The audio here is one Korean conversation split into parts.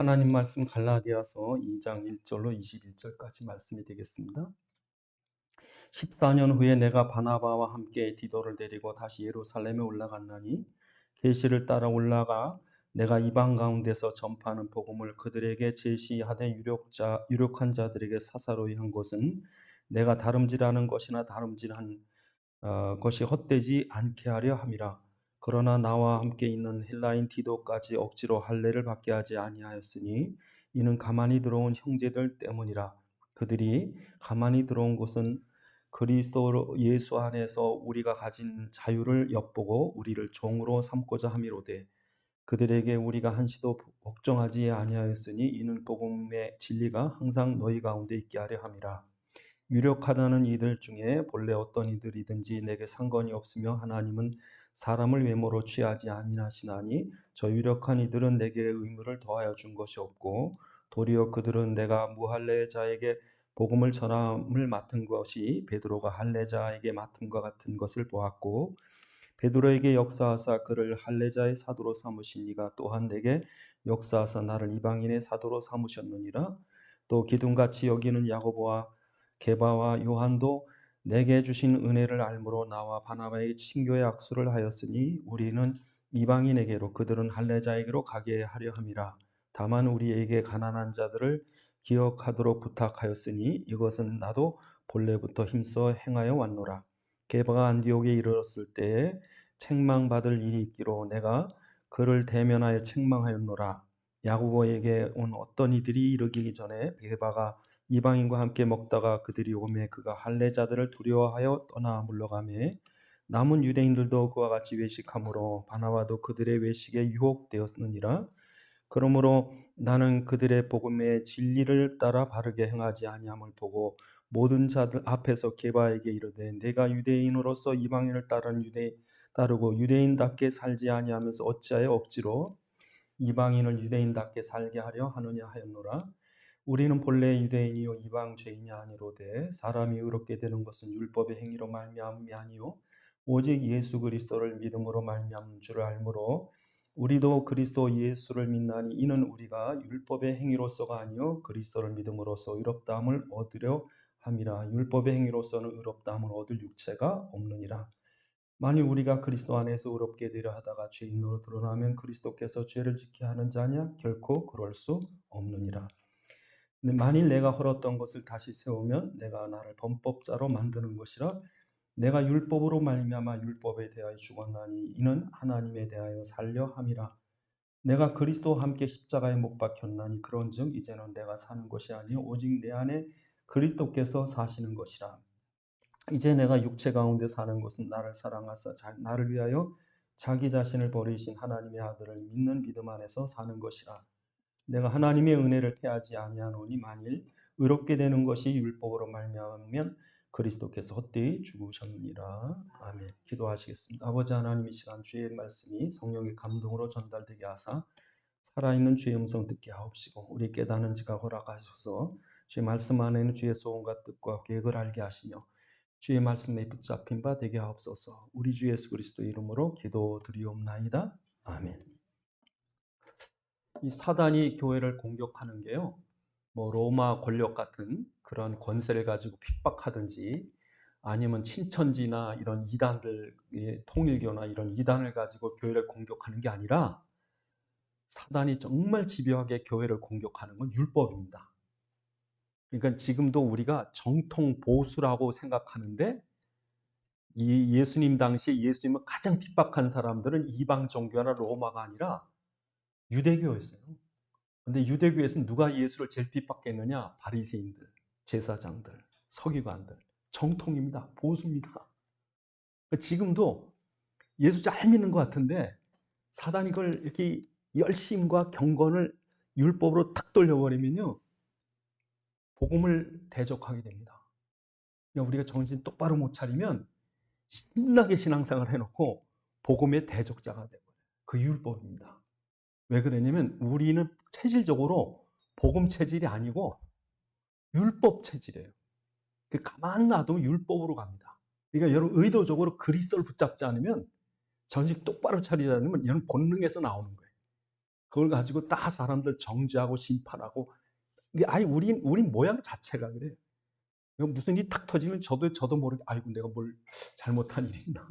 하나님 말씀 갈라디아서 2장 1절로 21절까지 말씀이 되겠습니다. 14년 후에 내가 바나바와 함께 디도를 데리고 다시 예루살렘에 올라갔나니 계시를 따라 올라가 내가 이방 가운데서 전파하는 복음을 그들에게 제시하되 유력한 자들에게 사사로이 한 것은 내가 다름질하는 것이나 다름질한 것이 헛되지 않게 하려 함이라. 그러나 나와 함께 있는 헬라인 디도까지 억지로 할례를 받게 하지 아니하였으니 이는 가만히 들어온 형제들 때문이라. 그들이 가만히 들어온 것은 그리스도 예수 안에서 우리가 가진 자유를 엿보고 우리를 종으로 삼고자 함이로되 그들에게 우리가 한시도 걱정하지 아니하였으니 이는 복음의 진리가 항상 너희 가운데 있게 하려 함이라. 유력하다는 이들 중에 본래 어떤 이들이든지 내게 상관이 없으며 하나님은 사람을 외모로 취하지 아니하시나니 저 유력한 이들은 내게 의무를 더하여 준 것이 없고 도리어 그들은 내가 무할례자에게 복음을 전함을 맡은 것이 베드로가 할례자에게 맡음과 같은 것을 보았고 베드로에게 역사하사 그를 할례자의 사도로 삼으신 이가 또한 내게 역사하사 나를 이방인의 사도로 삼으셨느니라. 또 기둥같이 여기는 야고보와 게바와 요한도 내게 주신 은혜를 알므로 나와 바나바의 친교의 악수를 하였으니 우리는 이방인에게로 그들은 할례자에게로 가게 하려 함이라. 다만 우리에게 가난한 자들을 기억하도록 부탁하였으니 이것은 나도 본래부터 힘써 행하여 왔노라. 게바가 안디옥에 이르렀을 때에 책망받을 일이 있기로 내가 그를 대면하여 책망하였노라. 야고보에게 온 어떤 이들이 이르기 전에 게바가 이방인과 함께 먹다가 그들이 오매 그가 할례자들을 두려워하여 떠나 물러가매 남은 유대인들도 그와 같이 외식하므로 바나바도 그들의 외식에 유혹되었느니라. 그러므로 나는 그들의 복음의 진리를 따라 바르게 행하지 아니함을 보고 모든 자들 앞에서 게바에게 이르되 내가 유대인으로서 이방인을 따르고 유대인답게 살지 아니하면서 어찌하여 억지로 이방인을 유대인답게 살게 하려 하느냐 하였노라. 우리는 본래 유대인이요 이방 죄인이 아니로되 사람이 의롭게 되는 것은 율법의 행위로 말미암음이 아니요 오직 예수 그리스도를 믿음으로 말미암은 줄을 알므로 우리도 그리스도 예수를 믿나니 이는 우리가 율법의 행위로서가 아니요 그리스도를 믿음으로써 의롭다함을 얻으려 함이라. 율법의 행위로서는 의롭다함을 얻을 육체가 없느니라. 만일 우리가 그리스도 안에서 의롭게 되려 하다가 죄인으로 드러나면 그리스도께서 죄를 지게 하는 자냐? 결코 그럴 수 없느니라. 만일 내가 헐었던 것을 다시 세우면 내가 나를 범법자로 만드는 것이라. 내가 율법으로 말미암아 율법에 대하여 죽었나니 이는 하나님에 대하여 살려 함이라. 내가 그리스도와 함께 십자가에 못 박혔나니 그런즉 이제는 내가 사는 것이 아니요 오직 내 안에 그리스도께서 사시는 것이라. 이제 내가 육체 가운데 사는 것은 나를 사랑하사 나를 위하여 자기 자신을 버리신 하나님의 아들을 믿는 믿음 안에서 사는 것이라. 내가 하나님의 은혜를 패하지 아니하노니 만일 의롭게 되는 것이 율법으로 말미암으면 그리스도께서 헛되이 죽으셨느니라. 아멘. 기도하시겠습니다. 아버지 하나님, 이 시간 주의 말씀이 성령의 감동으로 전달되게 하사 살아있는 주의 음성 듣게 하옵시고 우리 깨닫는 지가 허락하셔서 주의 말씀 안에는 주의 소원과 뜻과 계획을 알게 하시며 주의 말씀에 붙잡힌 바 되게 하옵소서. 우리 주 예수 그리스도 이름으로 기도드리옵나이다. 아멘. 이 사단이 교회를 공격하는 게요, 뭐 로마 권력 같은 그런 권세를 가지고 핍박하든지 아니면 친천지나 이런 이단들, 통일교나 이런 이단을 가지고 교회를 공격하는 게 아니라 사단이 정말 집요하게 교회를 공격하는 건 율법입니다. 그러니까 지금도 우리가 정통 보수라고 생각하는데 이 예수님 당시에 예수님을 가장 핍박한 사람들은 이방 종교나 로마가 아니라 유대교였어요. 근데 유대교에서는 누가 예수를 제일 핍박했느냐? 바리새인들, 제사장들, 서기관들, 정통입니다. 보수입니다. 지금도 예수 잘 믿는 것 같은데 사단이 그걸 이렇게 열심과 경건을 율법으로 탁 돌려버리면요, 복음을 대적하게 됩니다. 그러니까 우리가 정신 똑바로 못 차리면 신나게 신앙생활을 해놓고 복음의 대적자가 되고요. 그 율법입니다. 왜 그러냐면 우리는 체질적으로 복음 체질이 아니고 율법 체질이에요. 가만 놔도 율법으로 갑니다. 그러니까 여러분 의도적으로 그리스도를 붙잡지 않으면 정신 똑바로 차리지 않으면 이런 본능에서 나오는 거예요. 그걸 가지고 다 사람들 정죄하고 심판하고 이게 아니 우린 모양 자체가 그래요. 무슨 일이 탁 터지면 저도 모르게 '아이고 내가 뭘 잘못한 일이 있나?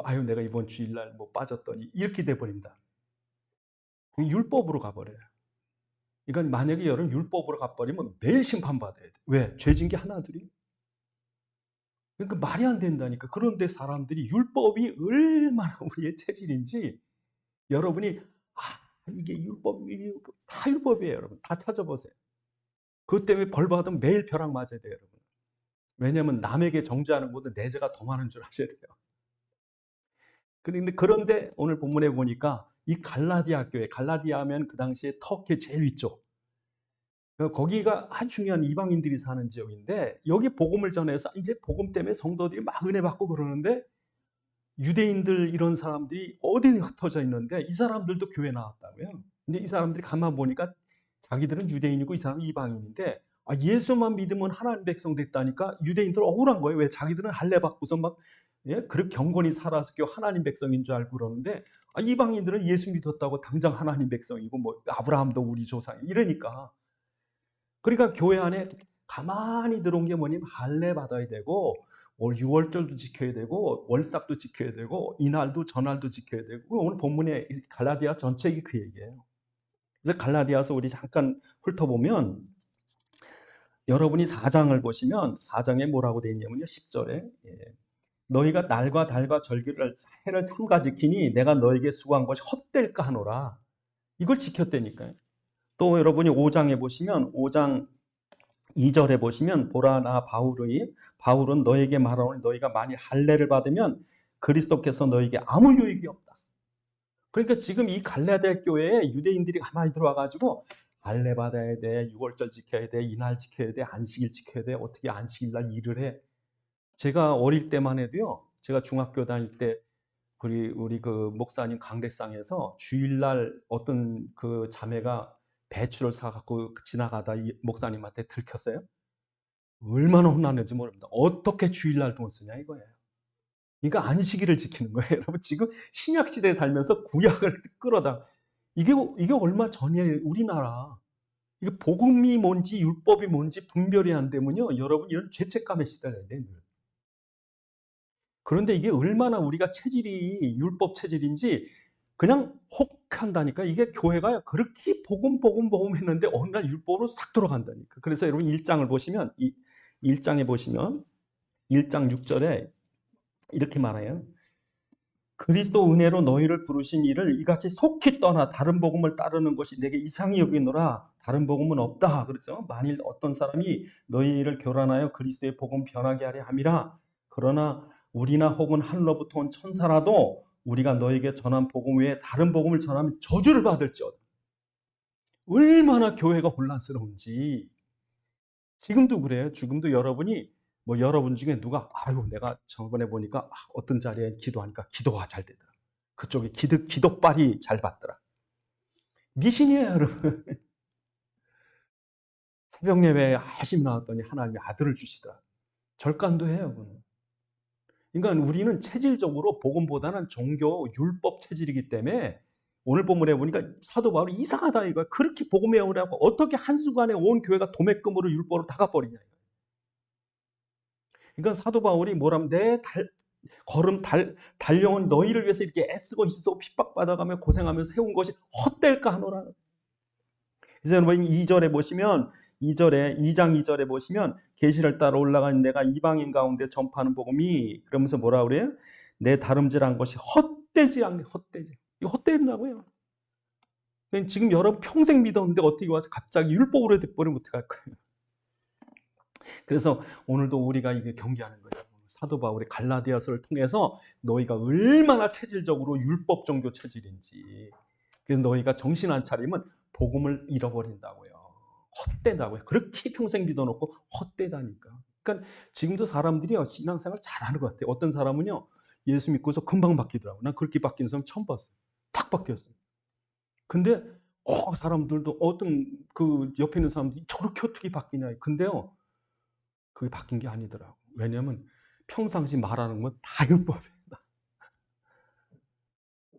아유 내가 이번 주일날 뭐 빠졌더니.' 이렇게 돼 버립니다. 율법으로 가 버려요. 그러니까 만약에 여러분 율법으로 가 버리면 매일 심판받아야 돼. 왜? 죄진 게 하나둘이에요. 그러니까 말이 안 된다니까. 그런데 사람들이 율법이 얼마나 우리의 체질인지 여러분이 '아 이게 율법 다 율법이에요 여러분. 다 찾아보세요. 그것 때문에 벌 받으면 매일 벼락 맞아야 돼요 여러분. 왜냐하면 남에게 정죄하는 것보다 내 죄가 더 많은 줄 아셔야 돼요. 그런데 오늘 본문에 보니까 이 갈라디아 교회, 갈라디아 하면 그 당시에 터키 제일 위쪽. 거기가 아주 중요한 이방인들이 사는 지역인데 여기 복음을 전해서 이제 복음 때문에 성도들이 막 은혜 받고 그러는데 유대인들 이런 사람들이 어디 흩어져 있는데 이 사람들도 교회 나왔다고요. 근데 이 사람들이 가만 보니까 자기들은 유대인이고 이 사람은 이방인인데 예수만 믿으면 하나님 백성 됐다니까 유대인들 억울한 거예요. 왜 자기들은 할례 받고서 막 그렇게 경건히 살아서 하나님 백성인 줄 알고 그러는데 이방인들은 예수 믿었다고 당장 하나님 백성이고 뭐 아브라함도 우리 조상 이러니까 그러니까 교회 안에 가만히 들어온 게 뭐냐면 할례 받아야 되고 유월절도 지켜야 되고 월삭도 지켜야 되고 이날도 저날도 지켜야 되고 오늘 본문에 갈라디아 전체가 그 얘기예요. 그래서 갈라디아서 우리 잠깐 훑어보면 여러분이 4장을 보시면 4장에 뭐라고 되어 있냐면요. 10절에 너희가 날과 달과 절기를 해를 삼가 지키니 내가 너에게 수고한 것이 헛될까 하노라. 이걸 지켰다니까요. 또 여러분이 5장에 보시면 5장 2절에 보시면 보라 나 바울은 너에게 말하오니 너희가 만일 할례를 받으면 그리스도께서 너에게 아무 유익이 없다. 그러니까 지금 이 갈라디아 교회에 유대인들이 가만히 들어와 가지고 할례 받아야 돼. 유월절 지켜야 돼. 이날 지켜야 돼. 안식일 지켜야 돼. 어떻게 안식일 날 일을 해. 제가 어릴 때만 해도요. 제가 중학교 다닐 때 우리 그 목사님 강대상에서 주일날 어떤 그 자매가 배추를 사 갖고 지나가다 이 목사님한테 들켰어요. 얼마나 혼났는지 모릅니다. 어떻게 주일날 돈 쓰냐 이거예요. 그러니까 안식일을 지키는 거예요. 여러분 지금 신약 시대에 살면서 구약을 끌어다 이게 얼마 전이에요. 우리나라. 이게 복음이 뭔지 율법이 뭔지 분별이 안 되면요. 여러분 이런 죄책감에 시달려야 돼요. 그런데 이게 얼마나 우리가 체질이 율법 체질인지 그냥 혹한다니까. 이게 교회가 그렇게 복음 했는데 어느 날 율법으로 싹 돌아간다니까. 그래서 여러분 1장을 보시면 1장에 보시면 1장 6절에 이렇게 말해요. 그리스도 은혜로 너희를 부르신 이를 이같이 속히 떠나 다른 복음을 따르는 것이 내게 이상히 여기노라. 다른 복음은 없다. 그래서 만일 어떤 사람이 너희를 교란하여 그리스도의 복음 변하게 하려 함이라. 그러나 우리나 혹은 하늘로부터 온 천사라도 우리가 너에게 전한 복음 외에 다른 복음을 전하면 저주를 받을지어다. 얼마나 교회가 혼란스러운지. 지금도 그래요. 지금도 여러분이 뭐 여러분 중에 누가 아유 내가 저번에 보니까 어떤 자리에 기도하니까 기도가 잘 되더라. 그쪽에 기도빨이 잘 받더라. 미신이에요, 여러분. 새벽 예배에 열심히 나왔더니 하나님이 아들을 주시더라. 절간도 해요, 그거는. 그러니까 우리는 체질적으로 복음보다는 종교 율법 체질이기 때문에 오늘 본문에 보니까 사도 바울이 이상하다 이거야. 그렇게 복음에 오라고 어떻게 한순간에 온 교회가 도매금으로 율법으로 다 가버리냐. 그러니까 사도 바울이 뭐라면 내 달려온 너희를 위해서 이렇게 애쓰고 힘쓰고 핍박받아가며 고생하면서 세운 것이 헛될까 하노라. 그래서 여러분 2절에 보시면 2장 2절에 보시면 계시를 따라 올라간 내가 이방인 가운데 전파하는 복음이 그러면서 뭐라 그래요? 내 다름질한 것이 헛되지 않게 헛되지. 이거 헛된다고요. 지금 여러분 평생 믿었는데 어떻게 와서 갑자기 율법으로 돼버리면 어떡할 거예요? 그래서 오늘도 우리가 이게 경계하는 거예요. 사도 바울의 갈라디아서를 통해서 너희가 얼마나 체질적으로 율법 종교 체질인지. 그래서 너희가 정신 안 차리면 복음을 잃어버린다고요. 헛되다고요. 그렇게 평생 믿어놓고 헛되다니까. 그러니까 지금도 사람들이요 신앙생활 잘하는 것 같아요. 어떤 사람은요 예수 믿고서 금방 바뀌더라고. 난 그렇게 바뀌는 사람 처음 봤어요. 탁 바뀌었어요. 근데 사람들도 어떤 그 옆에 있는 사람들이 저렇게 어떻게 바뀌냐. 근데요 그게 바뀐 게 아니더라고. 왜냐하면 평상시 말하는 건 다 율법이에요.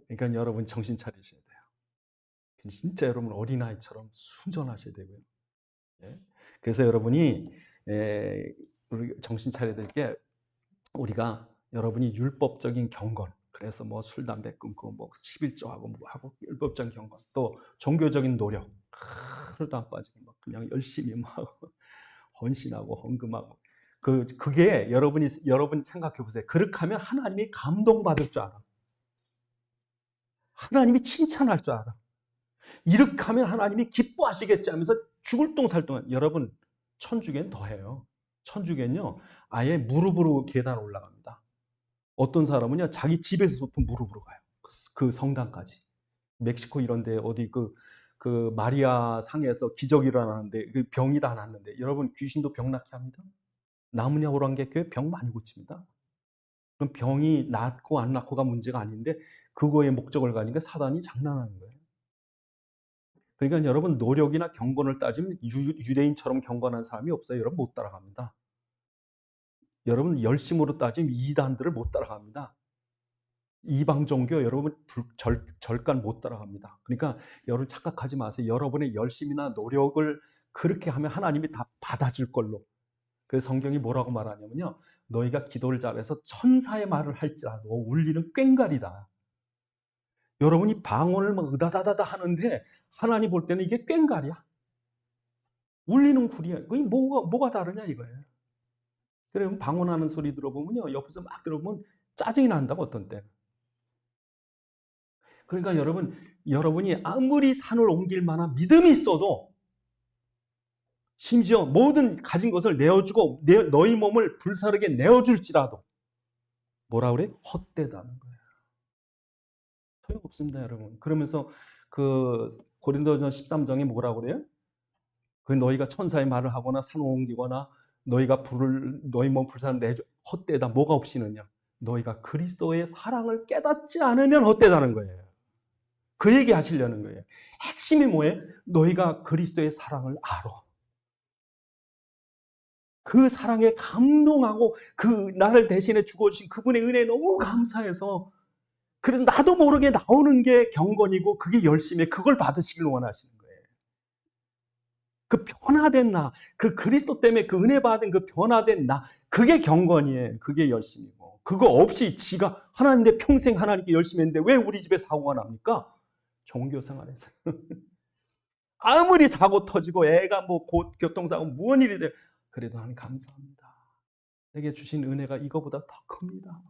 그러니까 여러분 정신 차리셔야 돼요. 진짜 여러분 어린아이처럼 순전하셔야 되고요. 예. 그래서 여러분이 우리 정신 차려야 될 게 우리가 여러분이 율법적인 경건 그래서 뭐 술, 담배 끊고 뭐 11조하고 뭐 하고 율법적인 경건 또 종교적인 노력 하루도 안 빠지고 막 그냥 열심히 막 헌신하고 헌금하고 그게 여러분 생각해 보세요. 그렇게 하면 하나님이 감동받을 줄 알아. 하나님이 칭찬할 줄 알아. 이렇게 하면 하나님이 기뻐하시겠지 하면서 죽을 똥살똥한 여러분 천주교는 더해요. 천주교는요 아예 무릎으로 계단 올라갑니다. 어떤 사람은요 자기 집에서부터 무릎으로 가요. 그 성당까지. 멕시코 이런데 어디 그 마리아 상에서 기적이 일어나는데 그 병이 다 났는데 여러분 귀신도 병 낫게 합니다. 나무냐 호랑개교회 병 많이 고칩니다. 그럼 병이 낫고 안 낫고가 문제가 아닌데 그거에 목적을 가니까 사단이 장난하는 거예요. 그러니까 여러분 노력이나 경건을 따지면 유대인처럼 경건한 사람이 없어요. 여러분 못 따라갑니다. 여러분 열심으로 따지면 이단들을 못 따라갑니다. 이방 종교 여러분 절간 못 따라갑니다. 그러니까 여러분 착각하지 마세요. 여러분의 열심이나 노력을 그렇게 하면 하나님이 다 받아줄 걸로. 그래서 성경이 뭐라고 말하냐면요. 너희가 기도를 잘해서 천사의 말을 할지라도 울리는 꽹과리다. 여러분이 방언을 막 으다다다다 하는데 하나님 볼 때는 이게 꽹과리야. 울리는 구리야. 그게 뭐가 다르냐 이거예요. 그러면 방언하는 소리 들어보면요. 옆에서 막 들어보면 짜증이 난다고 어떤 때. 그러니까 여러분이 아무리 산을 옮길 만한 믿음이 있어도 심지어 모든 가진 것을 내어주고 너희 몸을 불사르게 내어줄지라도 뭐라 그래? 헛되다는 거예요. 소용없습니다, 여러분. 그러면서 그 고린도전 13장에 뭐라고 그래요? 그 너희가 천사의 말을 하거나 산을 옮기거나 너희가 너희 몸 불사르게 내줘 헛되다. 뭐가 없이느냐? 너희가 그리스도의 사랑을 깨닫지 않으면 헛되다는 거예요. 그 얘기 하시려는 거예요. 핵심이 뭐예요? 너희가 그리스도의 사랑을 알아. 그 사랑에 감동하고 그 나를 대신해 죽어주신 그분의 은혜에 너무 감사해서 그래서 나도 모르게 나오는 게 경건이고 그게 열심히 그걸 받으시길 원하시는 거예요. 그 변화된 나, 그 그리스도 때문에 그 은혜 받은 그 변화된 나, 그게 경건이에요. 그게 열심이고 그거 없이 지가 하나님인데 평생 하나님께 열심히 했는데 왜 우리 집에 사고가 납니까? 종교 생활에서. 아무리 사고 터지고 애가 뭐 곧 교통사고 무슨 일이 돼 그래도 하나님 감사합니다. 내게 주신 은혜가 이거보다 더 큽니다.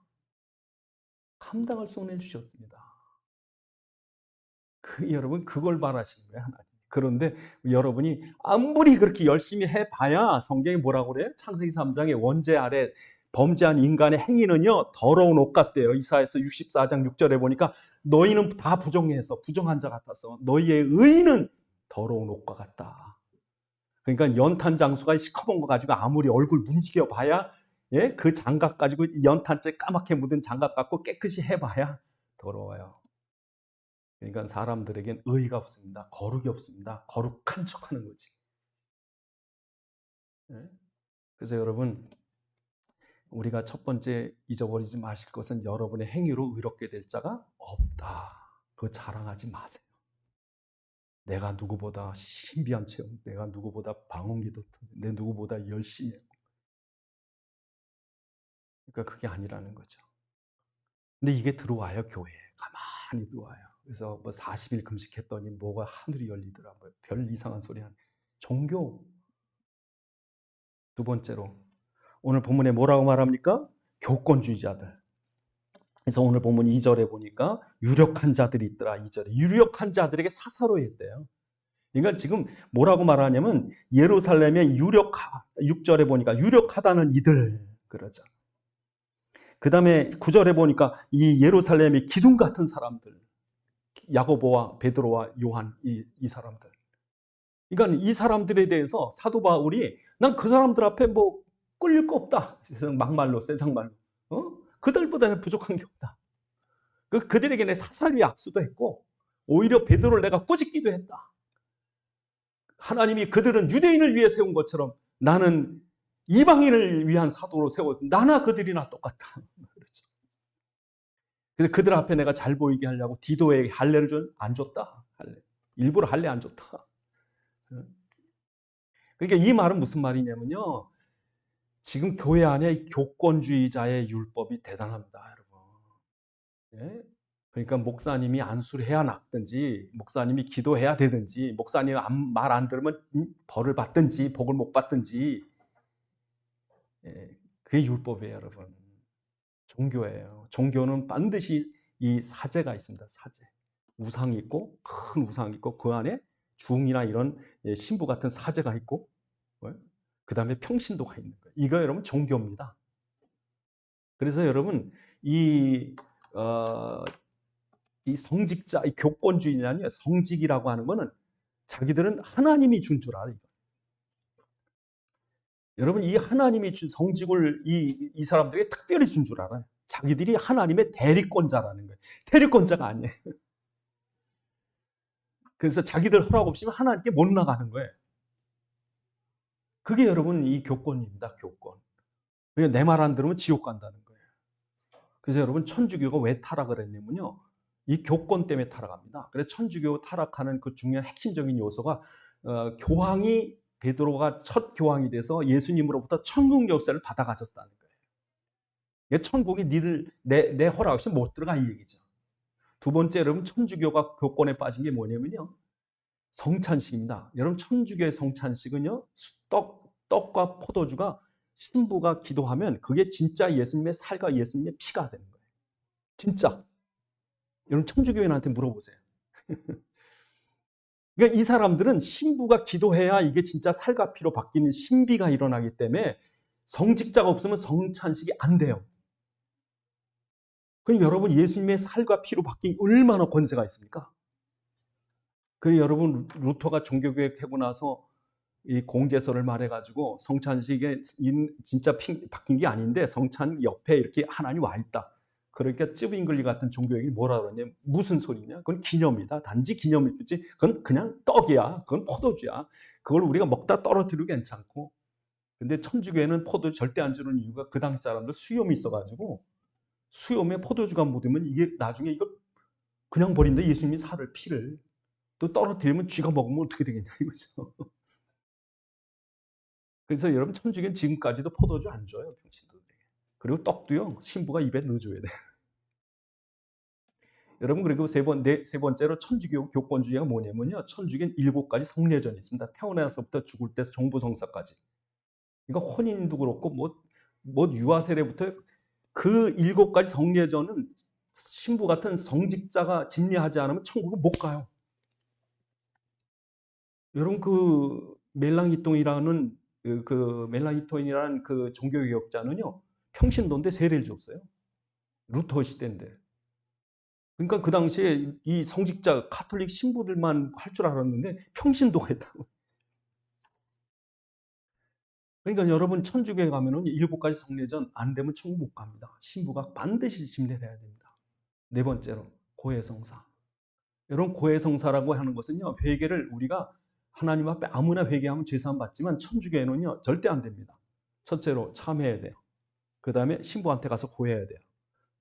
감당할 수 없는 주셨습니다. 여러분 그걸 바라시는 거예요 하나님. 그런데 여러분이 아무리 그렇게 열심히 해봐야 성경이 뭐라고 그래요? 창세기 3장에 원죄 아래 범죄한 인간의 행위는요 더러운 옷 같대요. 이사야서 64장 6절에 보니까 너희는 다 부정한 자 같아서 너희의 의는 더러운 옷과 같다. 그러니까 연탄 장수가 시커먼 거 가지고 아무리 얼굴 문지겨 봐야 예? 그 장갑 가지고 연탄재 까맣게 묻은 장갑 갖고 깨끗이 해봐야 더러워요. 그러니까 사람들에겐 의의가 없습니다. 거룩이 없습니다. 거룩한 척하는 거지. 예? 그래서 여러분 우리가 첫 번째 잊어버리지 마실 것은 여러분의 행위로 의롭게 될 자가 없다. 그거 자랑하지 마세요. 내가 누구보다 신비한 체험, 내가 누구보다 방언기도, 내 누구보다 열심히 했고. 그러니까 그게 아니라는 거죠. 근데 이게 들어와요, 교회에. 가만히 들어와요. 그래서 뭐 40일 금식했더니 뭐가 하늘이 열리더라고요. 별 이상한 소리 하는. 종교. 두 번째로 오늘 본문에 뭐라고 말합니까? 교권주의자들. 그래서 오늘 본문 2절에 보니까 유력한 자들이 있더라. 2절에 유력한 자들에게 사사로이 했대요. 그러니까 지금 뭐라고 말하냐면 예루살렘의 6절에 보니까 유력하다는 이들 그러죠. 그 다음에 9절에 보니까 이 예루살렘의 기둥 같은 사람들 야고보와 베드로와 요한 이 사람들. 그러니까 이 사람들에 대해서 사도 바울이 난 그 사람들 앞에 뭐 끌릴 거 없다. 세상 막말로 세상 말로. 그들보다는 부족한 게 없다. 그들에게 내 사사리 악수도 했고 오히려 베드로를 내가 꾸짖기도 했다. 하나님이 그들은 유대인을 위해 세운 것처럼 나는 이방인을 위한 사도로 세웠. 나나 그들이나 똑같다. 그렇죠. 그래서 그들 앞에 내가 잘 보이게 하려고 디도에게 할례를 안 줬다. 할례. 일부러 할래 안 좋다. 그러니까 이 말은 무슨 말이냐면요. 지금 교회 안에 교권주의자의 율법이 대단합니다, 여러분. 예? 그러니까 목사님이 안수를 해야 낫든지, 목사님이 기도해야 되든지, 목사님이 말 안 들으면 벌을 받든지, 복을 못 받든지, 예, 그게 율법이에요, 여러분. 종교예요. 종교는 반드시 이 사제가 있습니다. 사제. 우상이 있고, 큰 우상이 있고, 그 안에 중이나 이런 신부 같은 사제가 있고, 그 다음에 평신도가 있는 거예요. 이거 여러분 종교입니다. 그래서 여러분 이, 어, 이 성직자, 이 교권주의냐니 성직이라고 하는 거는 자기들은 하나님이 준 줄 알아요. 여러분 이 하나님이 준 성직을 이 사람들에게 특별히 준 줄 알아요. 자기들이 하나님의 대리권자라는 거예요. 대리권자가 아니에요. 그래서 자기들 허락 없이면 하나님께 못 나가는 거예요. 그게 여러분 이 교권입니다. 교권. 내 말 안 들으면 지옥 간다는 거예요. 그래서 여러분 천주교가 왜 타락을 했냐면요. 이 교권 때문에 타락합니다. 그래서 천주교 타락하는 그 중요한 핵심적인 요소가 교황이 베드로가 첫 교황이 돼서 예수님으로부터 천국 열쇠를 받아 가졌다는 거예요. 천국에 니들 내 허락 없이 못 들어가 이 얘기죠. 두 번째 여러분 천주교가 교권에 빠진 게 뭐냐면요. 성찬식입니다. 여러분 천주교의 성찬식은요. 떡과 포도주가 신부가 기도하면 그게 진짜 예수님의 살과 예수님의 피가 되는 거예요. 진짜. 여러분 천주교인한테 물어보세요. 그러니까 이 사람들은 신부가 기도해야 이게 진짜 살과 피로 바뀌는 신비가 일어나기 때문에 성직자가 없으면 성찬식이 안 돼요. 그럼 여러분 예수님의 살과 피로 바뀐 얼마나 권세가 있습니까? 그리고 여러분 루터가 종교개혁하고 나서 이 공제서를 말해가지고 성찬식에 진짜 바뀐 게 아닌데 성찬 옆에 이렇게 하나님 와 있다. 그러니까 쯔빙글리 같은 종교인이 뭐라 그러냐? 무슨 소리냐? 그건 기념이다. 단지 기념이지. 그건 그냥 떡이야. 그건 포도주야. 그걸 우리가 먹다 떨어뜨려도 괜찮고. 근데 천주교에는 포도주 절대 안 주는 이유가 그 당시 사람들 수염이 있어가지고 수염에 포도주가 묻으면 이게 나중에 이걸 그냥 버린다. 예수님이 살을 피를 또 떨어뜨리면 쥐가 먹으면 어떻게 되겠냐 이거죠. 그래서 여러분 천주교는 지금까지도 포도주 안 줘요 병신들에게. 그리고 떡도요 신부가 입에 넣어줘야 돼요. 여러분 그리고 세 번째로 천주교 교권주의가 뭐냐면요. 천주교는 7가지 성례전이 있습니다. 태어나서부터 죽을 때 종부성사까지. 그러니까 혼인도 그렇고 뭐 유아 세례부터 그 7가지 성례전은 신부 같은 성직자가 집례하지 않으면 천국을 못 가요. 여러분 그 멜랑이톤이라는 그 종교개혁자는요 평신도인데 세례를 줬어요. 루터 시대인데. 그러니까 그 당시에 이 성직자 카톨릭 신부들만 할 줄 알았는데 평신도가 했다고. 그러니까 여러분 천주교에 가면은 7가지 성례전 안 되면 천국 못 갑니다. 신부가 반드시 집례를 해야 됩니다. 네 번째로 고해성사. 여러분 고해성사라고 하는 것은요 회개를 우리가 하나님 앞에 아무나 회개하면 죄사함 받지만 천주교에는요 절대 안 됩니다. 첫째로 참회해야 돼요. 그 다음에 신부한테 가서 고해야 돼요.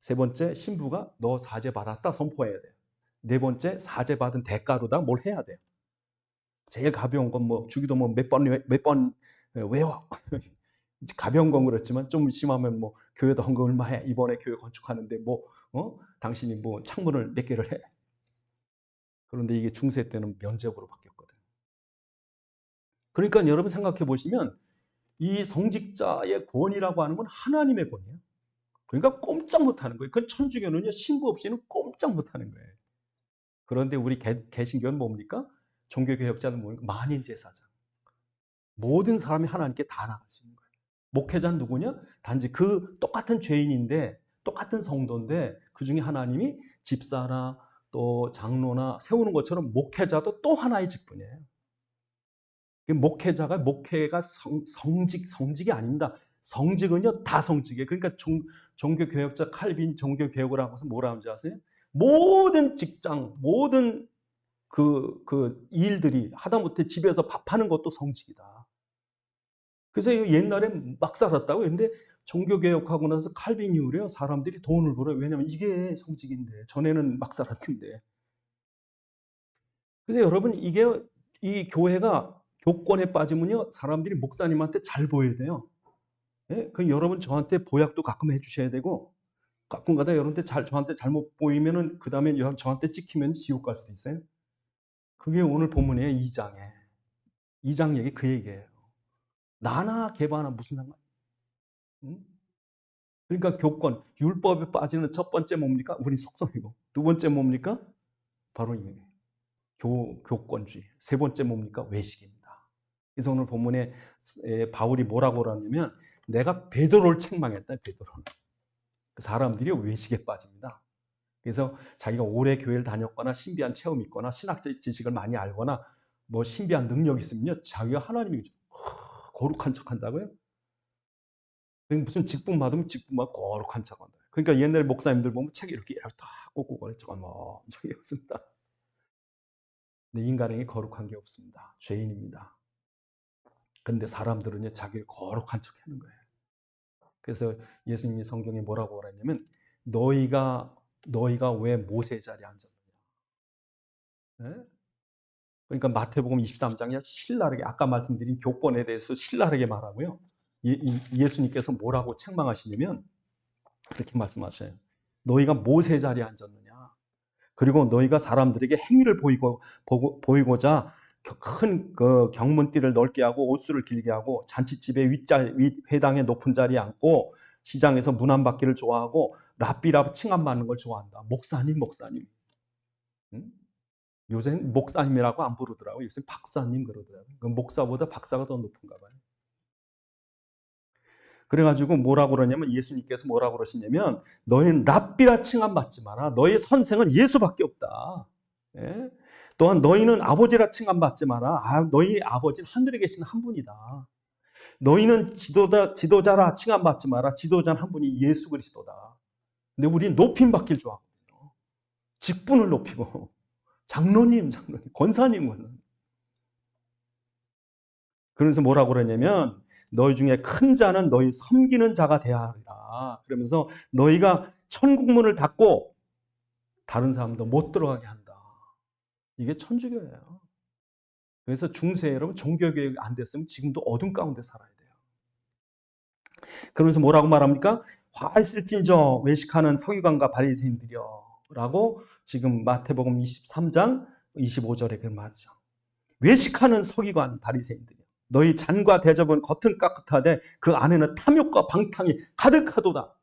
세 번째 신부가 너 사죄 받았다 선포해야 돼요. 네 번째 사죄 받은 대가로다 뭘 해야 돼요. 제일 가벼운 건 뭐 주기도 뭐 몇 번 외워. 가벼운 건 그렇지만 좀 심하면 뭐 교회도 헌금 얼마 해. 이번에 교회 건축하는데 뭐 당신이 뭐 창문을 몇 개를 해. 그런데 이게 중세 때는 면접으로 바뀌었거든. 그러니까 여러분 생각해 보시면 이 성직자의 권이라고 하는 건 하나님의 권이에요. 그러니까 꼼짝 못하는 거예요. 그 천주교는요 신부 없이는 꼼짝 못하는 거예요. 그런데 우리 개신교는 뭡니까? 종교개혁자는 뭡니까? 만인제사장. 모든 사람이 하나님께 다 나갈 수 있는 거예요. 목회자는 누구냐? 단지 그 똑같은 죄인인데 똑같은 성도인데 그중에 하나님이 집사나 또 장로나 세우는 것처럼 목회자도 또 하나의 직분이에요. 목회가 성직이 아닙니다. 성직은요 다 성직이에요. 그러니까 종교개혁자 칼빈 종교개혁을 하고서 뭐라 하는지 아세요? 모든 직장, 모든 그 일들이 하다못해 집에서 밥하는 것도 성직이다. 그래서 옛날에 막 살았다고 했는데 종교개혁하고 나서 칼빈 이후로요 사람들이 돈을 벌어요. 왜냐하면 이게 성직인데 전에는 막 살았는데. 그래서 여러분 이게 이 교회가 교권에 빠지면요 사람들이 목사님한테 잘 보여야 돼요. 예? 그 여러분 저한테 보약도 가끔 해주셔야 되고 가끔가다 여러분한테 저한테 잘못 보이면은 그 다음에 저한테 찍히면 지옥 갈 수도 있어요. 그게 오늘 본문의 2장에 2장 얘기 그 얘기예요. 나나 개바나 무슨 상관? 응? 그러니까 교권 율법에 빠지는 첫 번째 뭡니까? 우리 속성이고 두 번째 뭡니까? 바로 이 교권주의. 세 번째 뭡니까? 외식입니다. 그래서 오늘 본문에 바울이 뭐라고 그러냐면 내가 베드로를 책망했다. 베드로를. 사람들이 외식에 빠집니다. 그래서 자기가 오래 교회를 다녔거나 신비한 체험이 있거나 신학적 지식을 많이 알거나 뭐 신비한 능력이 있으면요 자기가 하나님이죠. 거룩한 척한다고요? 무슨 직분 받으면 직분 받고 거룩한 척한다. 그러니까 옛날 목사님들 보면 책에 이렇게 다 꽂고 그랬죠. 뭐 저기 없습니다. 근데 인간에게 거룩한 게 없습니다. 죄인입니다. 근데 사람들은요 자기를 거룩한 척하는 거예요. 그래서 예수님이 성경에 뭐라고 그러냐면 너희가 왜 모세 자리에 앉았느냐. 네? 그러니까 마태복음 23장이 신랄하게 아까 말씀드린 교권에 대해서 신랄하게 말하고요. 예수님께서 뭐라고 책망하시냐면 그렇게 말씀하셔요. 너희가 모세 자리에 앉았느냐. 그리고 너희가 사람들에게 행위를 보이고자 큰 그 경문띠를 넓게 하고 옷수를 길게 하고 잔치집에 윗회당의 높은 자리에 앉고 시장에서 문안 받기를 좋아하고 랍비라 칭함 받는 걸 좋아한다. 목사님. 응? 요새는 목사님이라고 안 부르더라고요. 요새 박사님 그러더라고요. 목사보다 박사가 더 높은가 봐요. 그래가지고 뭐라고 그러냐면 예수님께서 뭐라고 그러시냐면 너희는 랍비라 칭함 받지 마라. 너의 선생은 예수밖에 없다. 예? 또한 너희는 아버지라 칭함 받지 마라. 너희 아버지는 하늘에 계신 한 분이다. 너희는 지도자라 칭함 받지 마라. 지도자는 한 분이 예수 그리스도다. 근데 우리는 높임 받길 좋아하거든요. 직분을 높이고 장로님, 권사님. 그러면서 뭐라고 그러냐면 너희 중에 큰 자는 너희 섬기는 자가 되어야 하리라. 그러면서 너희가 천국문을 닫고 다른 사람도 못 들어가게 한다. 이게 천주교예요. 그래서 중세 여러분 종교교육이 안 됐으면 지금도 어둠 가운데 살아야 돼요. 그러면서 뭐라고 말합니까? 화 있을진저 외식하는 서기관과 바리새인들이여 라고 지금 마태복음 23장 25절에 그 말이죠. 외식하는 서기관 바리새인들이여 너희 잔과 대접은 겉은 깍듯하되 그 안에는 탐욕과 방탕이 가득하도다.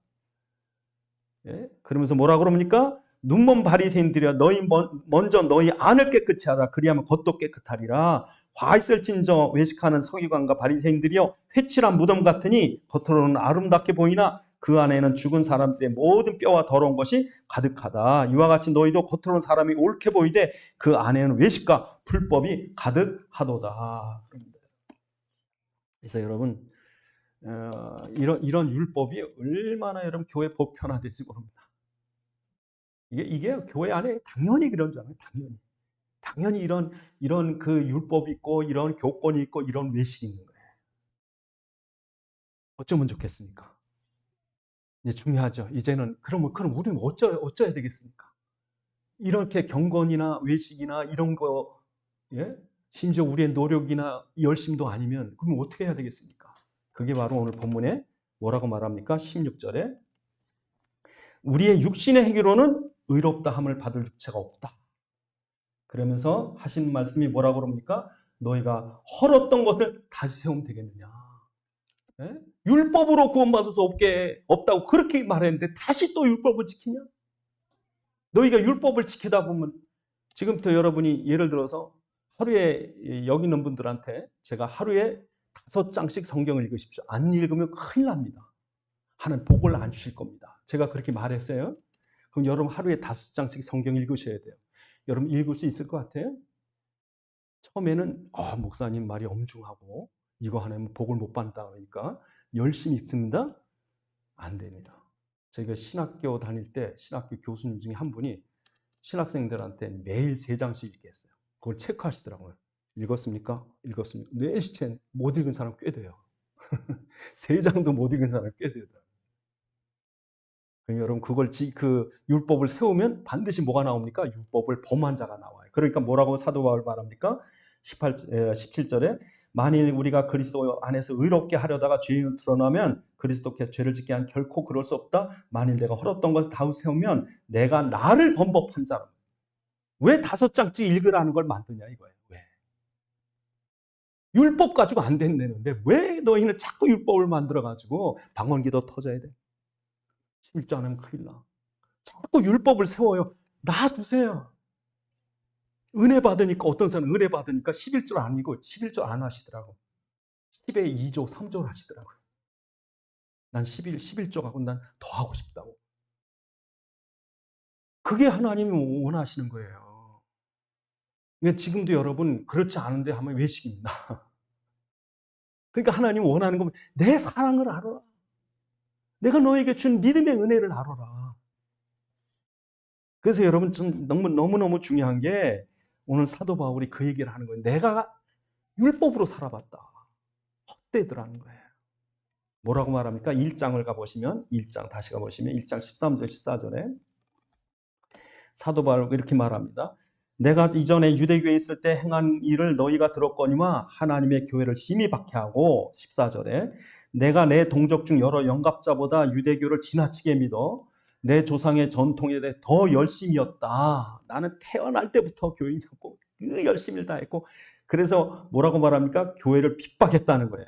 예? 그러면서 뭐라 그럽니까? 눈먼 바리새인들이여 너희 먼저 너희 안을 깨끗이 하라. 그리하면 겉도 깨끗하리라. 화 있을진저 외식하는 서기관과 바리새인들이여 회칠한 무덤 같으니 겉으로는 아름답게 보이나 그 안에는 죽은 사람들의 모든 뼈와 더러운 것이 가득하다. 이와 같이 너희도 겉으로는 사람이 옳게 보이되 그 안에는 외식과 불법이 가득하도다. 그래서 여러분 이런 율법이 얼마나 여러분 교회 보편화될지 모릅니다. 이게 교회 안에 당연히 그런 줄 알아요. 당연히 이런 그 율법이 있고 이런 교권이 있고 이런 외식이 있는 거예요. 어쩌면 좋겠습니까? 이제 중요하죠. 이제는 그럼 우리는 어쩌야 되겠습니까? 이렇게 경건이나 외식이나 이런 거, 예? 심지어 우리의 노력이나 열심도 아니면 그럼 어떻게 해야 되겠습니까? 그게 바로 오늘 본문에 뭐라고 말합니까? 16절에 우리의 육신의 행위로는 의롭다 함을 받을 육체가 없다. 그러면서 하시는 말씀이 뭐라고 그럽니까? 너희가 헐었던 것을 다시 세우면 되겠느냐. 예? 율법으로 구원받을 수 없다고 그렇게 말했는데 다시 또 율법을 지키냐? 너희가 율법을 지키다 보면 지금부터 여러분이 예를 들어서 하루에 여기 있는 분들한테 제가 하루에 5장씩 성경을 읽으십시오. 안 읽으면 큰일 납니다. 하는 복을 안 주실 겁니다. 제가 그렇게 말했어요. 그럼 여러분 하루에 5장씩 성경 읽으셔야 돼요. 여러분 읽을 수 있을 것 같아요? 처음에는 목사님 말이 엄중하고 이거 하나면 복을 못 받는다 그러니까 열심히 읽습니다. 안 됩니다. 저희가 신학교 다닐 때 신학교 교수님 중에 한 분이 신학생들한테 매일 3장씩 읽게 했어요. 그걸 체크하시더라고요. 읽었습니까? 읽었습니다. 내일 시체 못 읽은 사람 꽤 돼요. 3장도 못 읽은 사람 꽤 되더라고요. 여러분 그 율법을 세우면 반드시 뭐가 나옵니까? 율법을 범한 자가 나와요. 그러니까 뭐라고 사도 바울 말합니까? 17절에 만일 우리가 그리스도 안에서 의롭게 하려다가 죄인으로 드러나면 그리스도께서 죄를 짓게 한 결코 그럴 수 없다. 만일 내가 헐었던 것을 다우세우면 내가 나를 범법한 자로. 왜 5장씩 읽으라는 걸 만드냐 이거예요. 왜? 율법 가지고 안 된다는데 왜 너희는 자꾸 율법을 만들어가지고 방언기도 터져야 돼. 11조 안 하면 큰일 나. 자꾸 율법을 세워요. 놔두세요. 은혜 받으니까 어떤 사람은 은혜 받으니까 11조 아니고 11조 안 하시더라고. 10에 2조, 3조 하시더라고요. 난 11조 갖고 난 더 하고 싶다고. 그게 하나님이 원하시는 거예요. 근데 지금도 여러분 그렇지 않은데 하면 외식입니다. 그러니까 하나님 원하는 건 내 사랑을 알아라. 내가 너에게 준 믿음의 은혜를 알아라. 그래서 여러분 좀 너무너무 중요한 게 오늘 사도 바울이 그 얘기를 하는 거예요. 내가 율법으로 살아봤다. 헛되더라는 거예요. 뭐라고 말합니까? 1장을 가보시면 1장 다시 가보시면 1장 13절 14절에 사도 바울이 이렇게 말합니다. 내가 이전에 유대교에 있을 때 행한 일을 너희가 들었거니와 하나님의 교회를 심히 박해하고 14절에 내가 내 동족 중 여러 영갑자보다 유대교를 지나치게 믿어 내 조상의 전통에 대해 더 열심이었다. 나는 태어날 때부터 교인이었고 그 열심을 다했고 그래서 뭐라고 말합니까? 교회를 핍박했다는 거예요.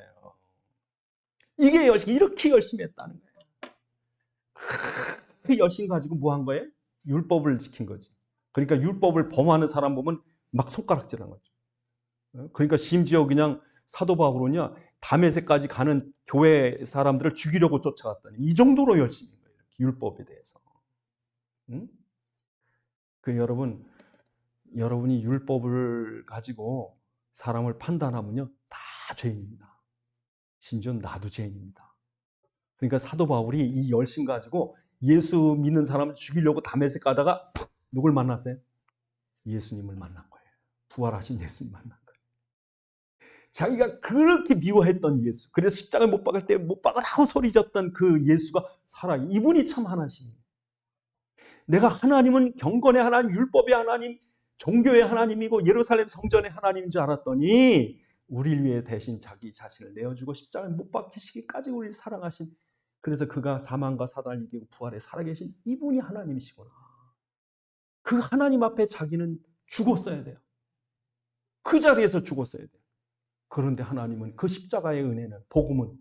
이게 이렇게 열심히 했다는 거예요. 그 열심 가지고 뭐 한 거예요? 율법을 지킨 거지. 그러니까 율법을 범하는 사람 보면 막 손가락질한 거죠. 그러니까 심지어 그냥 사도 바울은요 다메섹까지 가는 교회 사람들을 죽이려고 쫓아갔다니 이 정도로 열심히 한 거예요. 율법에 대해서. 응? 그 여러분이 율법을 가지고 사람을 판단하면요 다 죄인입니다. 심지어 나도 죄인입니다. 그러니까 사도 바울이 이 열심 가지고 예수 믿는 사람을 죽이려고 다메섹 가다가 누굴 만났어요? 예수님을 만난 거예요. 부활하신 예수님 만난 거예요. 자기가 그렇게 미워했던 예수, 그래서 십자가에 못 박을 때 못 박으라고 소리쳤던 그 예수가 살아요. 이분이 참 하나님이에요. 내가 하나님은 경건의 하나님, 율법의 하나님, 종교의 하나님이고 예루살렘 성전의 하나님인 줄 알았더니 우리를 위해 대신 자기 자신을 내어주고 십자가에 못 박히시기까지 우리를 사랑하신, 그래서 그가 사망과 사단을 이기고 부활에 살아계신 이분이 하나님이시구나. 그 하나님 앞에 자기는 죽었어야 돼요. 그 자리에서 죽었어야 돼요. 그런데 하나님은 그 십자가의 은혜는, 복음은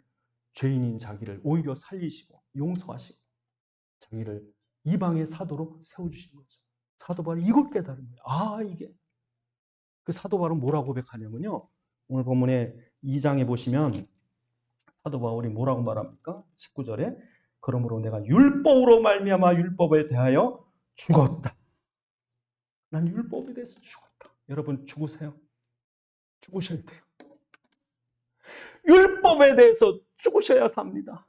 죄인인 자기를 오히려 살리시고 용서하시고 자기를 이방의 사도로 세워주신 거죠. 사도 바울이 이걸 깨달은 거예요. 아, 이게. 그 사도 바울은 뭐라고 고백하냐면요. 오늘 본문에 2장에 보시면 사도 바울이 뭐라고 말합니까? 19절에 그러므로 내가 율법으로 말미암아 율법에 대하여 죽었다. 난 율법에 대해서 죽었다. 여러분 죽으세요. 죽으셔야 돼요. 율법에 대해서 죽으셔야 삽니다.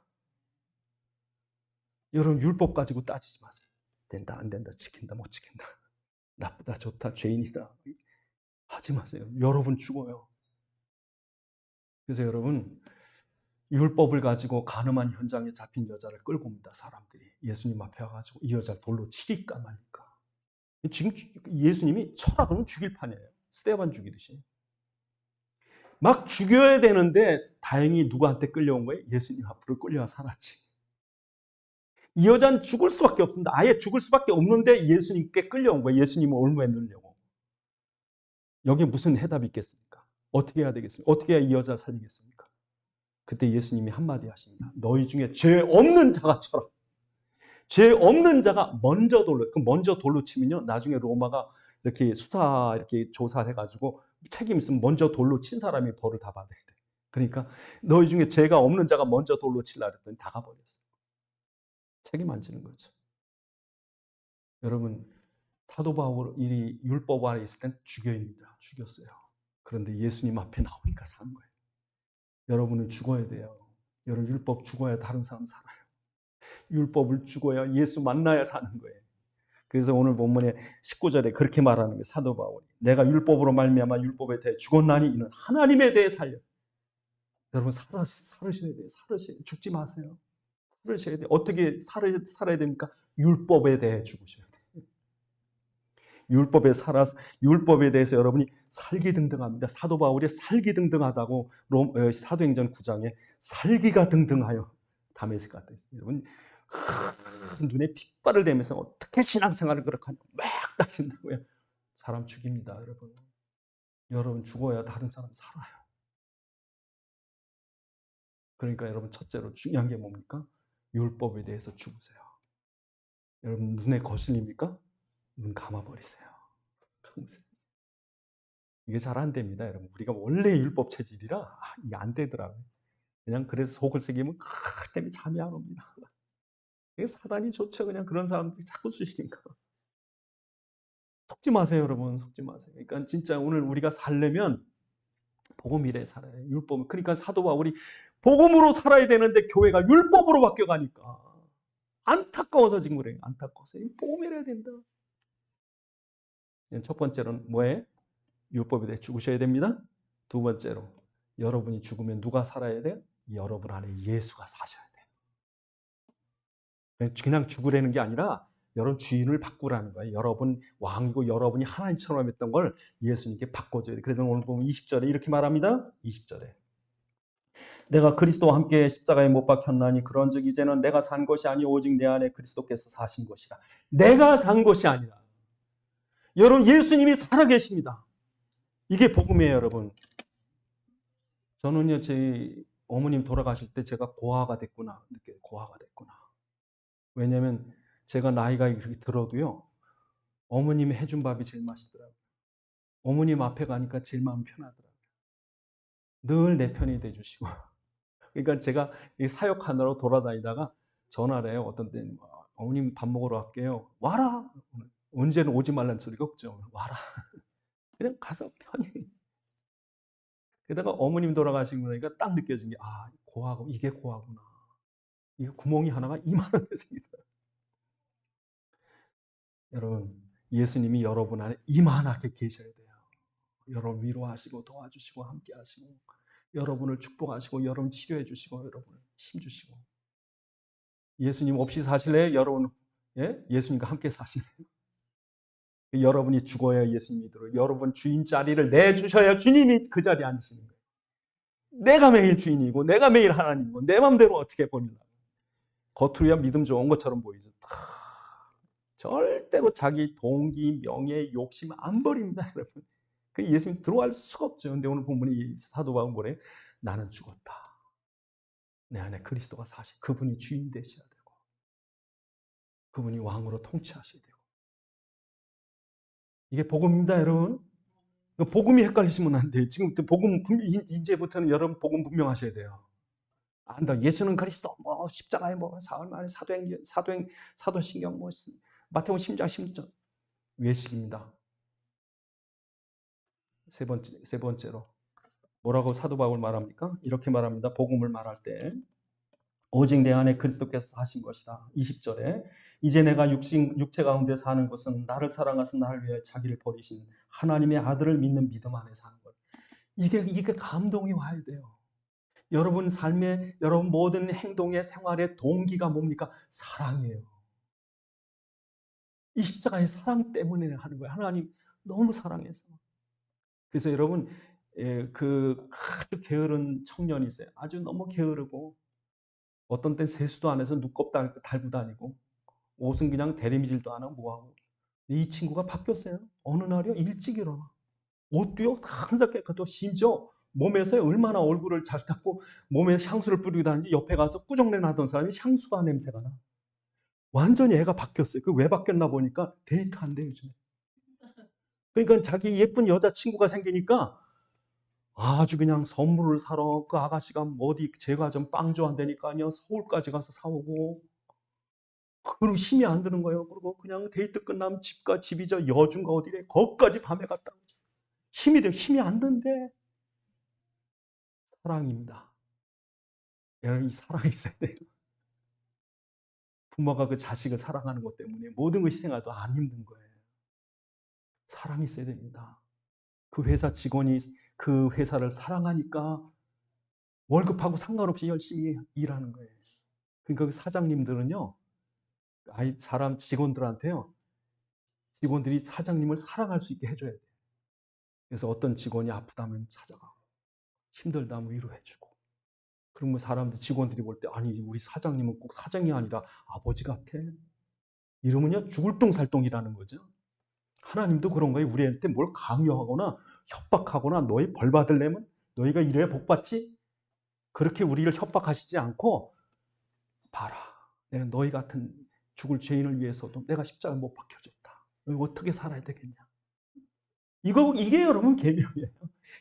여러분 율법 가지고 따지지 마세요. 된다 안 된다 지킨다 못 지킨다 나쁘다 좋다 죄인이다 하지 마세요. 여러분 죽어요. 그래서 여러분 율법을 가지고 간음한 현장에 잡힌 여자를 끌고 옵니다. 사람들이 예수님 앞에 와가지고 이 여자를 돌로 치릴까 말까. 지금 예수님이 쳐라 그러면 죽일 판이에요. 스데반 죽이듯이 막 죽여야 되는데 다행히 누구한테 끌려온 거예요? 예수님 앞으로 끌려와 살았지. 이 여자는 죽을 수밖에 없습니다. 아예 죽을 수밖에 없는데 예수님께 끌려온 거예요. 예수님을 올무에 넣으려고. 여기에 무슨 해답이 있겠습니까? 어떻게 해야 되겠습니까? 어떻게 해야 이 여자를 살리겠습니까? 그때 예수님이 한마디 하십니다. 너희 중에 죄 없는 자가 쳐라. 죄 없는 자가 먼저 돌로, 그 먼저 돌로 치면요. 나중에 로마가 이렇게 이렇게 조사해가지고 책임 있으면 먼저 돌로 친 사람이 벌을 다 받아야 돼. 그러니까 너희 중에 죄가 없는 자가 먼저 돌로 치려고 했더니 다 가버렸어요. 책임 안 지는 거죠. 여러분 사도 바울이 율법 안에 있을 땐 죽였어요. 그런데 예수님 앞에 나오니까 사는 거예요. 여러분은 죽어야 돼요. 여러분 율법 죽어야 다른 사람 살아요. 율법을 죽어야 예수 만나야 사는 거예요. 그래서 오늘 본문에 19절에 그렇게 말하는 거예요. 사도 바울이 내가 율법으로 말미암아 율법에 대해 죽었나니 이는 하나님에 대해 살려. 여러분 살으셔야 돼요. 죽지 마세요. 살으셔야 돼요. 어떻게 살아야 됩니까? 율법에 대해 죽으셔야 돼요. 율법에 살아서 율법에 대해서 여러분이 살기등등합니다. 사도 바울이 살기등등하다고 사도행전 9장에 살기가 등등하여 다메섹 갔다 했어요. 여러분 눈에 핏발을 대면서 어떻게 신앙생활을 그렇게 하냐 막 따진다고요. 사람 죽입니다, 여러분. 여러분 죽어야 다른 사람 살아요. 그러니까 여러분 첫째로 중요한 게 뭡니까? 율법에 대해서 죽으세요. 여러분 눈에 거슬립니까? 눈 감아버리세요. 감으세요. 이게 잘 안 됩니다, 여러분. 우리가 원래 율법 체질이라 이게 안 되더라고요. 그냥 그래서 속을 새기면 때문에 잠이 안 옵니다. 이게 사단이 좋죠. 그냥 그런 사람들이 자꾸 쓰시니까. 속지 마세요, 여러분. 속지 마세요. 그러니까 진짜 오늘 우리가 살려면 복음 이래 살아요. 율법. 그러니까 사도 바울이 복음으로 살아야 되는데 교회가 율법으로 바뀌어가니까 안타까워서 지금 그래요. 안타까워서 복음 이래야 된다. 첫 번째로는 뭐예요? 율법에 대해 죽으셔야 됩니다. 두 번째로 여러분이 죽으면 누가 살아야 돼요? 여러분 안에 예수가 사셔야 돼요. 그냥 죽으라는 게 아니라 여러분 주인을 바꾸라는 거예요. 여러분 왕이고 여러분이 하나님처럼 했던 걸 예수님께 바꿔줘야 돼요. 그래서 오늘 보면 20절에 이렇게 말합니다. 20절에 내가 그리스도와 함께 십자가에 못 박혔나니 그런즉 이제는 내가 산 것이 아니 오직 내 안에 그리스도께서 사신 것이라. 내가 산 것이 아니라 여러분 예수님이 살아계십니다. 이게 복음이에요, 여러분. 저는요, 제 어머님 돌아가실 때 제가 고아가 됐구나 느껴요. 고아가 됐구나. 왜냐하면 제가 나이가 이렇게 들어도요, 어머님이 해준 밥이 제일 맛있더라고요. 어머님 앞에 가니까 제일 마음 편하더라고요. 늘 내 편이 돼주시고. 그러니까 제가 사역하느라고 돌아다니다가 전화를 해요. 어떤 때는 어머님 밥 먹으러 갈게요. 와라. 언제는 오지 말라는 소리가 없죠. 와라. 그냥 가서 편히. 게다가 어머님 돌아가시고 나니까 딱 느껴진 게 고아고 이게 고아구나. 이게 구멍이 하나가 이만하게 생기더라고요. 여러분 예수님이 여러분 안에 이만하게 계셔야 돼요. 여러분 위로하시고 도와주시고 함께하시고 여러분을 축복하시고 여러분 치료해 주시고 여러분을 힘주시고 예수님 없이 사실래요? 여러분 예수님과 함께 사실래요? 여러분이 죽어야 예수님이 들어요. 여러분 주인 자리를 내주셔야 주님이 그 자리에 앉으시는 거예요. 내가 매일 주인이고 내가 매일 하나님이고 내 마음대로 어떻게 보느냐. 겉으로야 믿음 좋은 것처럼 보이죠. 절대로 자기 동기, 명예, 욕심 안 버립니다, 여러분. 그 예수님 들어갈 수가 없죠. 근데 오늘 본문이 사도 바울은 뭐래요? 나는 죽었다. 내 안에 그리스도가 사실 그분이 주인 되셔야 되고 그분이 왕으로 통치하셔야 되고 이게 복음입니다, 여러분. 복음이 헷갈리시면 안 돼요. 지금부터 복음 이제부터는 여러분 복음 분명하셔야 돼요. 안다. 예수는 그리스도 뭐 십자가에 뭐 사흘 만에 사도신경 뭐 마태복음 10장 16절 외식입니다. 세 번째로 뭐라고 사도 바울 말합니까? 이렇게 말합니다. 복음을 말할 때 오직 내 안에 그리스도께서 하신 것이다. 20절에 이제 내가 육체 가운데 사는 것은 나를 사랑하신 나를 위해 자기를 버리신 하나님의 아들을 믿는 믿음 안에 사는 것. 이게 감동이 와야 돼요. 여러분 삶의 여러분 모든 행동의 생활의 동기가 뭡니까? 사랑이에요. 이 십자가의 사랑 때문에 하는 거예요. 하나님 너무 사랑해서. 그래서 여러분 그 아주 게으른 청년이 있어요. 아주 너무 게으르고 어떤 땐 세수도 안 해서 눈곱 달고 다니고 옷은 그냥 대리미질도 안 하고 뭐하고 이 친구가 바뀌었어요. 어느 날이요 일찍 일어나 옷도요 항상 깨끗하고 심지어 몸에서 얼마나 얼굴을 잘 닦고 몸에 향수를 뿌리고 다니는지 옆에 가서 꾸정내 나던 사람이 향수가 냄새가 나. 완전히 애가 바뀌었어요. 그 왜 바뀌었나 보니까 데이트한대 요즘에. 그러니까 자기 예쁜 여자친구가 생기니까 아주 그냥 선물을 사러 그 아가씨가 어디 제과점 빵 좋아한다니까요. 서울까지 가서 사오고 그리고 힘이 안 드는 거예요. 그리고 그냥 데이트 끝나면 집이 저 여중가 어디래 거기까지 밤에 갔다 오죠. 힘이 안 든대. 사랑입니다. 여러분 이 사랑이 있어야 돼요. 부모가 그 자식을 사랑하는 것 때문에 모든 걸 희생해도 안 힘든 거예요. 사랑이 있어야 됩니다. 그 회사 직원이 그 회사를 사랑하니까 월급하고 상관없이 열심히 일하는 거예요. 그러니까 그 사장님들은요, 사람 직원들한테요, 직원들이 사장님을 사랑할 수 있게 해줘야 돼요. 그래서 어떤 직원이 아프다면 찾아가고 힘들다면 위로해주고, 그러면 사람들 직원들이 볼 때 아니 우리 사장님은 꼭 사장이 아니라 아버지 같아. 이러면요 죽을 똥살똥이라는 거죠. 하나님도 그런 거예요. 우리한테 뭘 강요하거나 협박하거나 너희 벌 받으려면 너희가 이래야 복 받지? 그렇게 우리를 협박하시지 않고, 봐라, 내가 너희 같은 죽을 죄인을 위해서도 내가 십자가 못 박혀줬다. 너희 어떻게 살아야 되겠냐? 이게 여러분 계명이에요.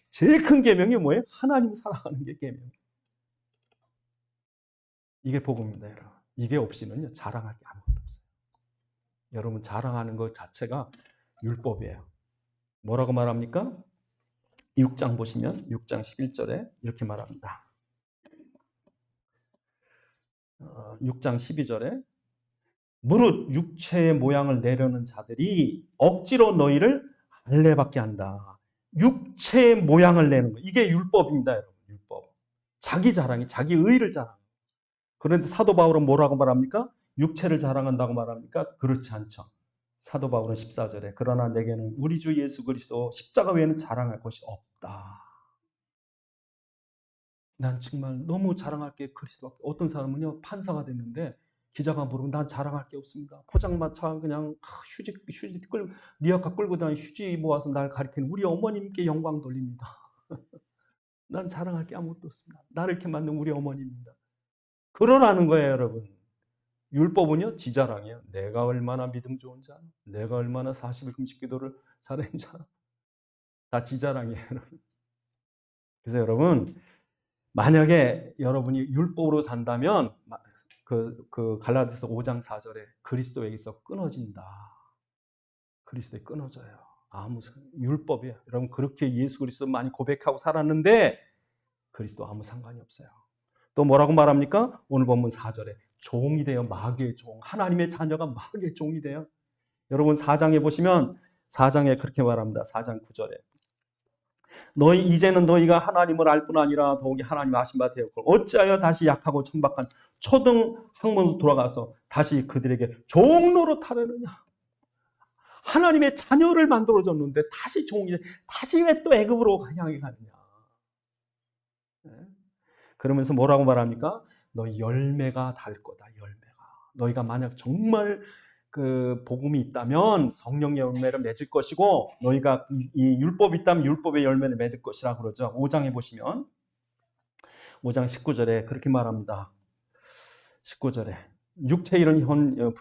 제일 큰 계명이 뭐예요? 하나님 사랑하는 게 계명. 이게 복음입니다, 여러분. 이게 없이는요 자랑할 게 아무것도 없어요. 여러분 자랑하는 것 자체가 율법이에요. 뭐라고 말합니까? 6장 보시면 6장 11절에 이렇게 말합니다. 6장 12절에 무릇 육체의 모양을 내려는 자들이 억지로 너희를 할례받게 한다. 육체의 모양을 내는 거, 이게 율법입니다, 여러분. 율법. 자기 자랑이, 자기 의를 자랑. 그런데 사도 바울은 뭐라고 말합니까? 육체를 자랑한다고 말합니까? 그렇지 않죠. 사도 바울은 14절에 그러나 내게는 우리 주 예수 그리스도 십자가 외에는 자랑할 것이 없다. 난 정말 너무 자랑할 게 그리스도밖에. 어떤 사람은요 판사가 됐는데 기자가 물으면 난 자랑할 게 없습니다. 포장마차 그냥 휴지 끌고 리아카 끌고 다니 휴지 모아서 날 가리키는 우리 어머님께 영광 돌립니다. 난 자랑할 게 아무것도 없습니다. 나를 이렇게 만든 우리 어머니입니다. 그러라는 거예요, 여러분. 율법은요 지자랑이에요. 내가 얼마나 믿음 좋은 자, 내가 얼마나 40일 금식 기도를 잘한 자, 다 지자랑이에요, 여러분. 그래서 여러분 만약에 여러분이 율법으로 산다면 그 갈라디아서 5장 4절에 그리스도에게서 끊어진다. 그리스도에 끊어져요. 아무 율법이에요. 여러분 그렇게 예수 그리스도 많이 고백하고 살았는데 그리스도 아무 상관이 없어요. 또 뭐라고 말합니까? 오늘 본문 4절에 종이 되어 마귀의 종, 하나님의 자녀가 마귀의 종이 돼요. 여러분 4장에 보시면 4장에 그렇게 말합니다. 4장 9절에 이제는 너희가 하나님을 알 뿐 아니라 더욱이 하나님 아신 바 되었고 어찌하여 다시 약하고 천박한 초등 학문으로 돌아가서 다시 그들에게 종로로 타려느냐. 하나님의 자녀를 만들어줬는데 다시 종이, 다시 왜 또 애굽으로 향해 가느냐. 그러면서 뭐라고 말합니까? 너희 열매가 달 거다. 열매가. 너희가 만약 정말 그 복음이 있다면 성령의 열매를 맺을 것이고 너희가 이 율법이 있다면 율법의 열매를 맺을 것이라 그러죠. 5장에 보시면 5장 19절에 그렇게 말합니다. 19절에 육체의 일은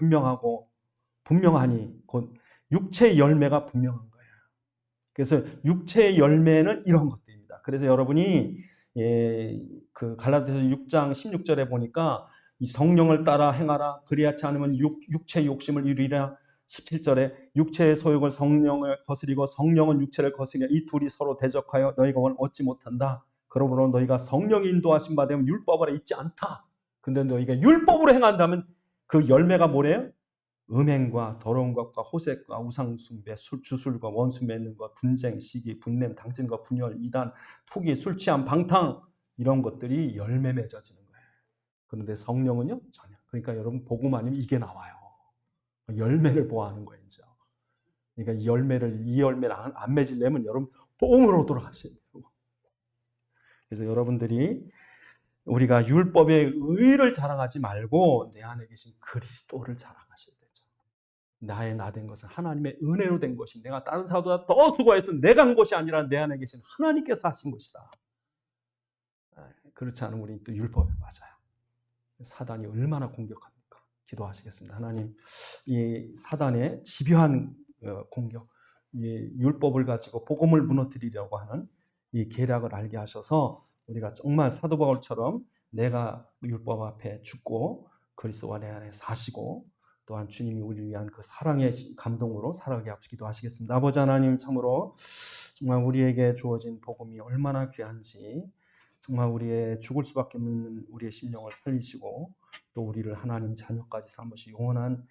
분명하니 곧 육체의 열매가 분명한 거예요. 그래서 육체의 열매는 이런 것들입니다. 그래서 여러분이 그 갈라디아서 6장 16절에 보니까 이 성령을 따라 행하라. 그리하지 않으면 육체의 욕심을 이루리라. 17절에 육체의 소욕을 성령을 거스리고 성령은 육체를 거스리냐. 이 둘이 서로 대적하여 너희가 얻지 못한다. 그러므로 너희가 성령이 인도하신 바 되면 율법 아래 있지 않다. 근데 너희가 율법으로 행한다면 그 열매가 뭐래요? 음행과 더러운 것과 호색과 우상숭배, 주술과 원수 맺는 것, 분쟁, 시기, 분냄, 당진과 분열, 이단, 투기, 술 취함, 방탕 이런 것들이 열매 맺어지는 거예요. 그런데 성령은요? 전혀. 그러니까 여러분 복음 아니면 이게 나와요. 열매를 보아하는 거예요. 이제. 그러니까 이 열매를 안 맺으려면 여러분 뽕으로 돌아가셔야 돼요. 그래서 여러분들이 우리가 율법의 의를 자랑하지 말고 내 안에 계신 그리스도를 자랑하셔야 되죠. 나의 나 된 것은 하나님의 은혜로 된 것이, 내가 다른 사람보다 더 수고했던 내가 한 것이 아니라 내 안에 계신 하나님께서 하신 것이다. 그렇지 않으면 우리는 또 율법에 맞아요. 사단이 얼마나 공격합니까? 기도하시겠습니다. 하나님, 이 사단의 집요한 공격, 이 율법을 가지고 복음을 무너뜨리려고 하는 이 계략을 알게 하셔서 우리가 정말 사도 바울처럼 내가 율법 앞에 죽고 그리스도가 내 안에 사시고 또한 주님이 우리를 위한 그 사랑의 감동으로 살아가게 하시기도 기도하시겠습니다. 아버지 하나님, 참으로 정말 우리에게 주어진 복음이 얼마나 귀한지, 정말 우리의 죽을 수밖에 없는 우리의 심령을 살리시고 또 우리를 하나님 자녀까지 삼으시 영원한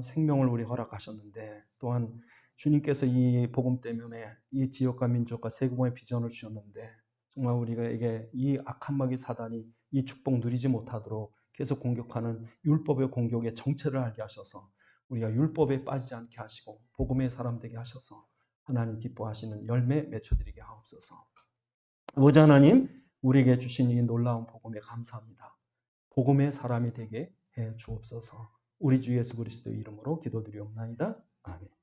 생명을 우리 허락하셨는데, 또한 주님께서 이 복음 때문에 이 지역과 민족과 세계공의 비전을 주셨는데 정말 우리에게 이 악한 마귀 사단이 이 축복 누리지 못하도록 계속 공격하는 율법의 공격의 정체를 알게 하셔서 우리가 율법에 빠지지 않게 하시고 복음의 사람 되게 하셔서 하나님 기뻐하시는 열매 맺혀드리게 하옵소서. 아버지 하나님, 우리에게 주신 이 놀라운 복음에 감사합니다. 복음의 사람이 되게 해 주옵소서. 우리 주 예수 그리스도의 이름으로 기도드리옵나이다. 아멘.